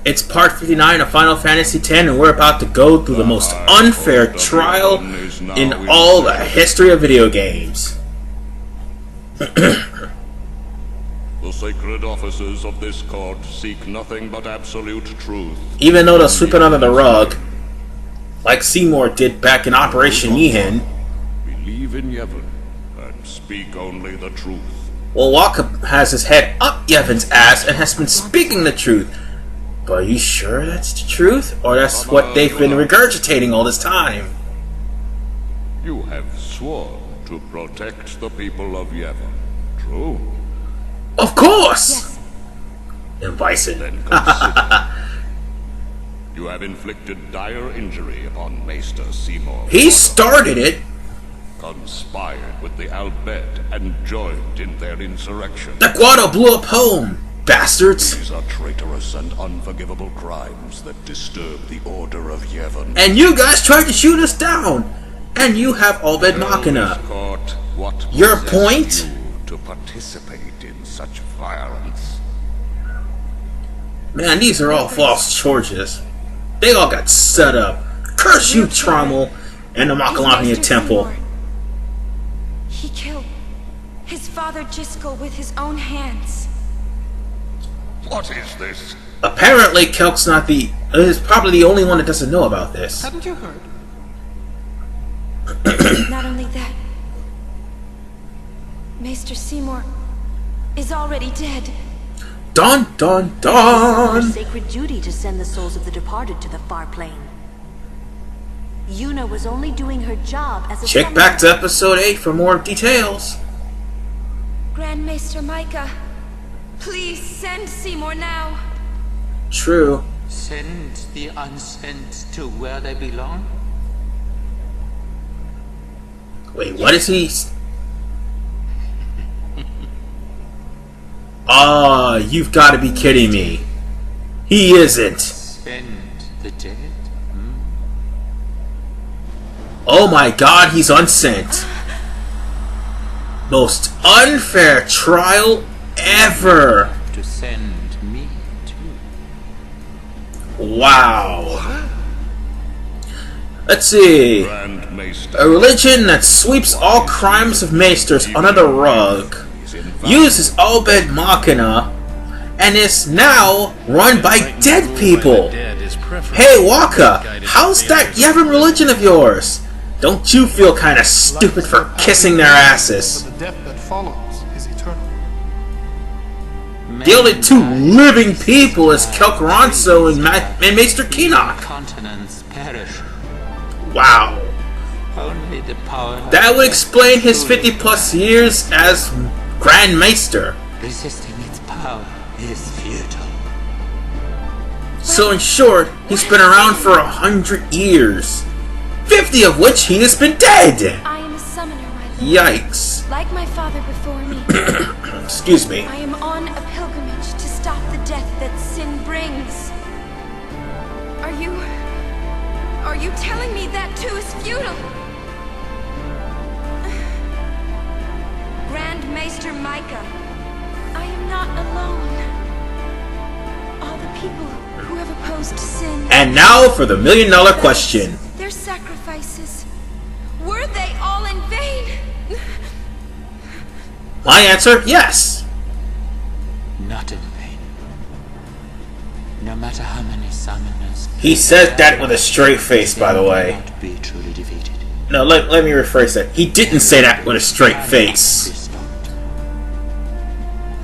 It's part 59 of Final Fantasy X, and we're about to go through the most unfair trial in all the history of video games. The sacred officers of this court seek nothing but absolute truth. Even though they'll sweep it under the rug, like Seymour did back in Operation Mi'ihen. Believe in Yevon and speak only the truth. Well, Wakka has his head up Yevon's ass and has been speaking the truth. But are you sure that's the truth? Or that's what they've been regurgitating all this time? You have sworn to protect the people of Yevon, true? Of course! Yes. And Bison. Then consider. You have inflicted dire injury upon Maester Seymour. He started it! Conspired with the Albed and joined in their insurrection. The Guado blew up home! Bastards! These are traitorous and unforgivable crimes that disturb the order of Yevon. And you guys tried to shoot us down! And you have Albed Machina. Court, what Your possessed point? you to participate in such violence? Man, these are all false charges. They all got set up. Curse you, Trommel, and the Macalania Temple. He killed his father Jiskel with his own hands. What is this? Apparently, Kelk's is probably the only one that doesn't know about this. Haven't you heard? Not only that, Maester Seymour is already dead. Dun dun It's dun! sacred duty to send the souls of the departed to the far plane. Yuna was only doing her job as a Check back to episode 8 for more details. Grand Maester Micah, please send Seymour now. True. Send the unsent to where they belong? Wait, what is he? Ah, you've got to be kidding me. He isn't. Send the dead? Oh my god, he's unsent. Most unfair trial ever. To send me too. Wow. Let's see. Grand Maester. A religion that sweeps all crimes of Maesters under the rug, uses Albed Machina, and is now run by dead people. Hey Wakka, how's that Yevon religion of yours? Don't you feel kinda stupid for kissing their asses? The death that follows is eternal. The only two living people is Kel'Ronso and Maester Keenock. Continents perish. Wow. Only the power. That would explain his 50 plus years as Grand Maester. Resisting its power is futile. So in short, he's been around for 100 years. 50 of which he has been dead! I am a summoner, my lord. Yikes. Like my father before me, Excuse me. I am on a pilgrimage to stop the death that sin brings. Are you telling me that too is futile? Grand Maester Micah, I am not alone. All the people who have opposed sin. And now for the $1,000,000 question. Their sacrifices, were they all in vain? My answer, yes. Not in vain. No matter how many summoners. He said that with a straight face, by the way. Not be truly defeated. No, let me rephrase that. He didn't say that with a straight face.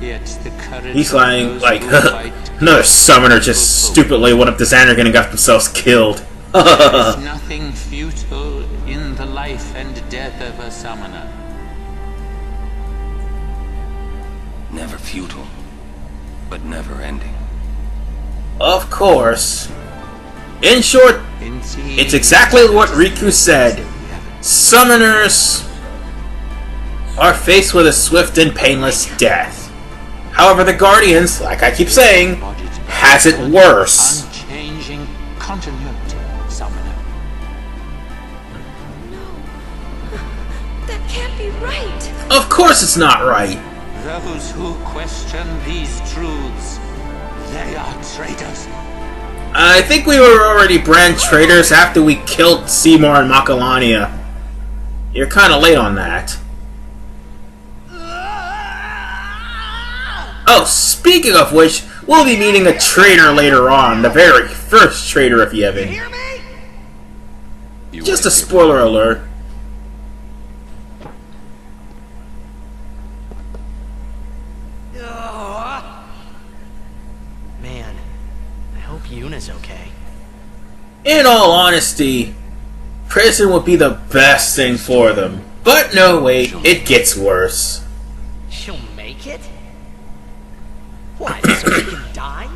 Yet the courage He's of lying those like, who fight another summoner just stupidly went up to Xanargan and got themselves killed. There's nothing futile in the life and death of a summoner. Never futile, but never ending. Of course. In short, Indeed, it's exactly what Riku said. Summoners are faced with a swift and painless death. However, the Guardians, like I keep saying, has it worse. Unchanging continuity, summoner. No, that can't be right. Of course it's not right. Those who question these truths They are traitors. I think we were already brand traitors after we killed Seymour and Makalania. You're kind of late on that. Oh, speaking of which, we'll be meeting a traitor later on, the very first traitor of Yevon. Just a spoiler alert. Man, I hope Yuna's okay. In all honesty, prison would be the best thing for them. But no, wait, it gets worse. She'll make it? What, so she can die?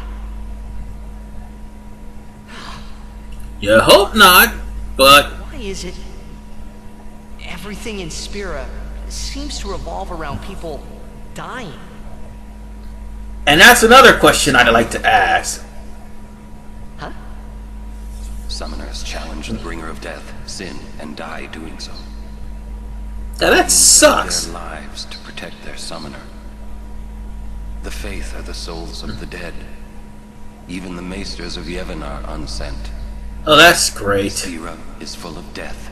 You hope not, but... Why is it everything in Spira seems to revolve around people dying? And that's another question I'd like to ask. Huh? Summoners challenge the bringer of death, sin, and die doing so. Now that sucks. Their lives to protect their summoner. The faith are the souls of the dead. Even the Maesters of Yevon are unsent. Oh, that's great. Spira is full of death.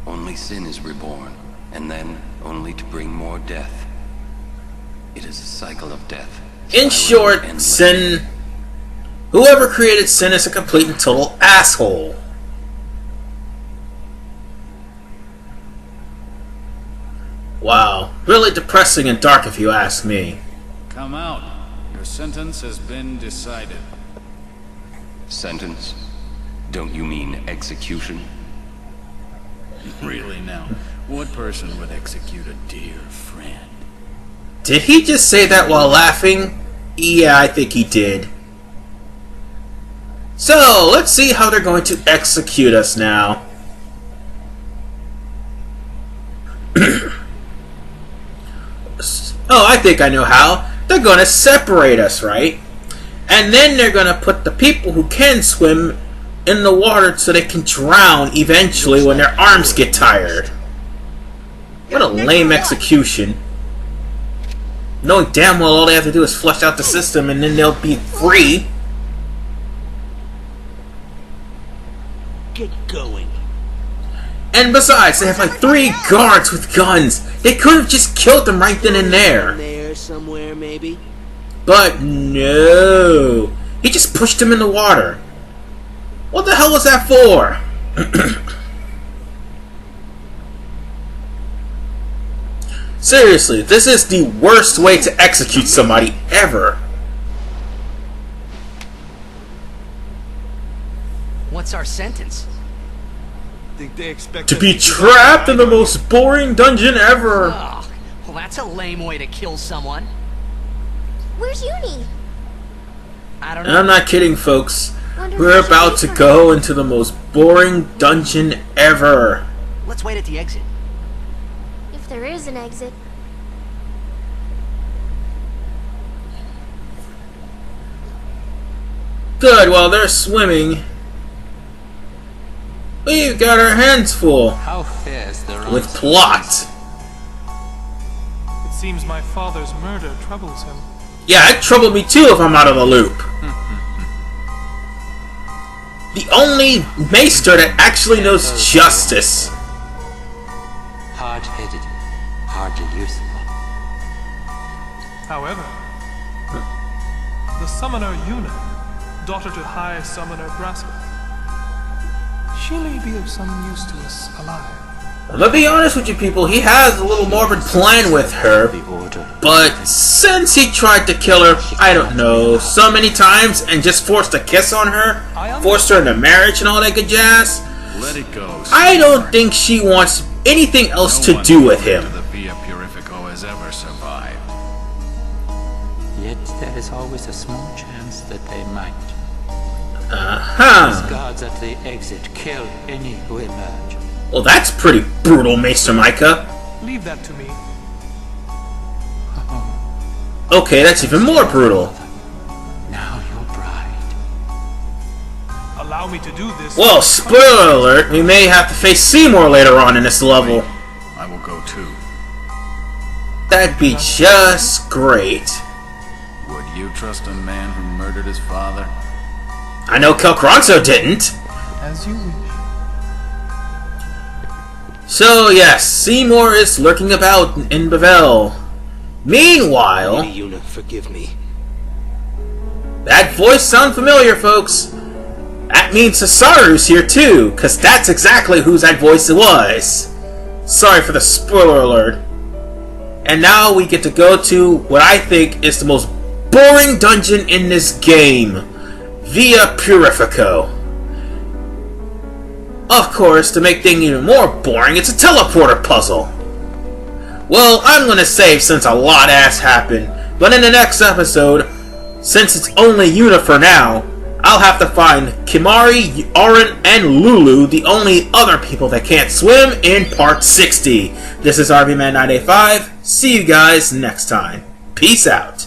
Only sin is reborn, and then only to bring more death. It is a cycle of death. In short, sin... Whoever created sin is a complete and total asshole. Wow, really depressing and dark if you ask me. Come out. Your sentence has been decided. Sentence? Don't you mean execution? Really now, what person would execute a dear friend? Did he just say that while laughing? Yeah, I think he did. So, let's see how they're going to execute us now. Oh, I think I know how. They're going to separate us, right? And then they're going to put the people who can swim in the water so they can drown eventually when their arms get tired. What a lame execution. Knowing damn well all they have to do is flush out the system and then they'll be free. Get going. And besides, they have like 3 guards with guns. They could have just killed them right then and there. There somewhere, maybe. But no. He just pushed him in the water. What the hell was that for? Seriously, this is the worst way to execute somebody ever. What's our sentence? Think they expect To us be give up trapped in the time? most boring dungeon ever. Oh, well, that's a lame way to kill someone. Where's Uni? I don't And know. I'm not kidding, folks. Wonder We're if I should about wait to for go into the most boring dungeon ever. Let's wait at the exit. If there is an exit. Good, while they're swimming, we've got our hands full How fares the with ransom? plot. It seems my father's murder troubles him. Yeah, it troubled me too if I'm out of the loop. The only maester that actually knows justice. Hard-headed, hardly useful. However, the summoner Yuna, daughter to High Summoner Braska, she may be of some use to us alive. Well, to be honest with you people, he has a little morbid plan with her. But since he tried to kill her, I don't know, so many times and just forced a kiss on her, forced her into marriage and all that good jazz, Let it go. I don't think she wants anything else to do with him. The Via Purifico has ever survived. Yet there is always a small chance that they might. Uh-huh. Guards at the exit kill any who emerge. Well, that's pretty brutal, Maester Micah. Leave that to me. Okay, that's even more brutal. Now your bride. Allow me to do this. Well, spoiler alert, we may have to face Seymour later on in this level. I will go too. That'd be just great. You trust a man who murdered his father? I know Kelkronso didn't. As you wish. So yes, Seymour is lurking about in Bevelle. Meanwhile... Lady Yuna, forgive me. That voice sounds familiar, folks. That means Cesaru's here too, because that's exactly who that voice was. Sorry for the spoiler alert. And now we get to go to what I think is the most boring dungeon in this game. Via Purifico. Of course, to make things even more boring, it's a teleporter puzzle. Well, I'm gonna save since a lot has happened, but in the next episode, since it's only Yuna for now, I'll have to find Kimari, Auron, and Lulu, the only other people that can't swim, in Part 60. This is RVman985. See you guys next time. Peace out.